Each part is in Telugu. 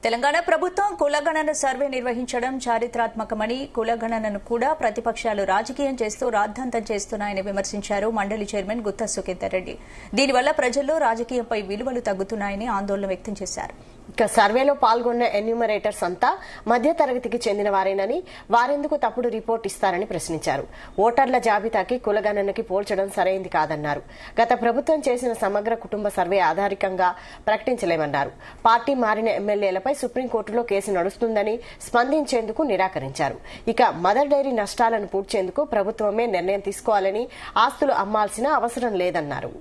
తెలంగాణ ప్రభుత్వం కులగణన సర్వే నిర్వహించడం చారిత్రాత్మకమని, కులగణనను కూడా ప్రతిపక్షాలు రాజకీయం చేస్తూ రాద్ధాంతం చేస్తున్నాయని విమర్శించారు మండలి చైర్మన్ గుత్తా సుఖేందర్ రెడ్డి. దీనివల్ల ప్రజల్లో రాజకీయంపై విలువలు తగ్గుతున్నాయని ఆందోళన వ్యక్తం చేశారు. ఇక సర్వేలో పాల్గొన్న ఎన్యూమరేటర్స్ అంతా మధ్యతరగతికి చెందిన వారేనని, వారెందుకు తప్పుడు రిపోర్ట్ ఇస్తారని ప్రశ్నించారు. ఓటర్ల జాబితాకి కులగణనకి పోల్చడం సరైంది కాదన్నారు. గత ప్రభుత్వం చేసిన సమగ్ర కుటుంబ సర్వే ఆధారికంగా ప్రకటించలేమన్నారు. పార్టీ మారిన ఎమ్మెల్యేలపై సుప్రీంకోర్టులో కేసు నడుస్తుందని స్పందించేందుకు నిరాకరించారు. ఇక మదర్ డైరీ నష్టాలను పూడ్చేందుకు ప్రభుత్వమే నిర్ణయం తీసుకోవాలని, ఆస్తులు అమ్మాల్సిన అవసరం లేదన్నారు.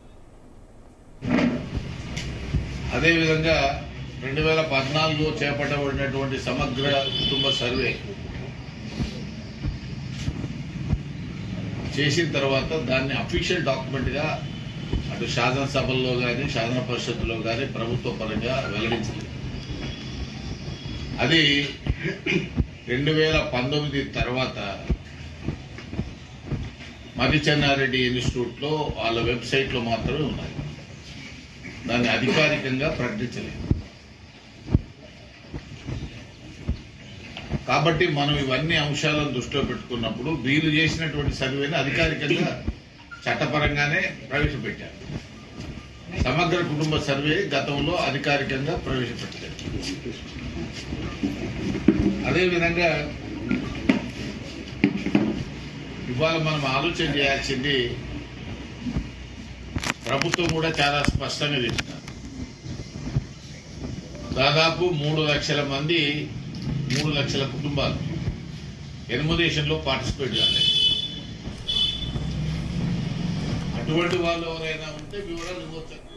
అదేవిధంగా 2014లో చేపట్టబడినటువంటి సమగ్ర కుటుంబ సర్వే చేసిన తర్వాత దాన్ని అఫీషియల్ డాక్యుమెంట్ గా అటు శాసనసభల్లో కానీ శాసన పరిషత్తులో కానీ ప్రభుత్వ పరంగా వెల్లడించింది. అది 2019 తర్వాత మర్రిచెన్నారెడ్డి ఇన్స్టిట్యూట్ లో వాళ్ళ వెబ్సైట్ లో మాత్రమే ఉన్నాయి. దాన్ని అధికారికంగా ప్రకటించలేదు. కాబట్టి మనం ఇవన్నీ అంశాలను దృష్టిలో పెట్టుకున్నప్పుడు వీళ్ళు చేసినటువంటి సర్వేని అధికారికంగా చట్టపరంగానే ప్రవేశపెట్టారు. సమగ్ర కుటుంబ సర్వే గతంలో అధికారికంగా ప్రవేశపెట్టారు. అదేవిధంగా ఇవాళ మనం ఆలోచన చేయాల్సింది, ప్రభుత్వం కూడా చాలా స్పష్టంగా చేసినారు. దాదాపు 3 లక్షల మంది, 3 లక్షల కుటుంబాలు ఎన్యుమరేషన్ లో పార్టిసిపేట్ కాలేదు. అటువంటి వాళ్ళు ఎవరైనా ఉంటే వివరాలు ఇవ్వచ్చు.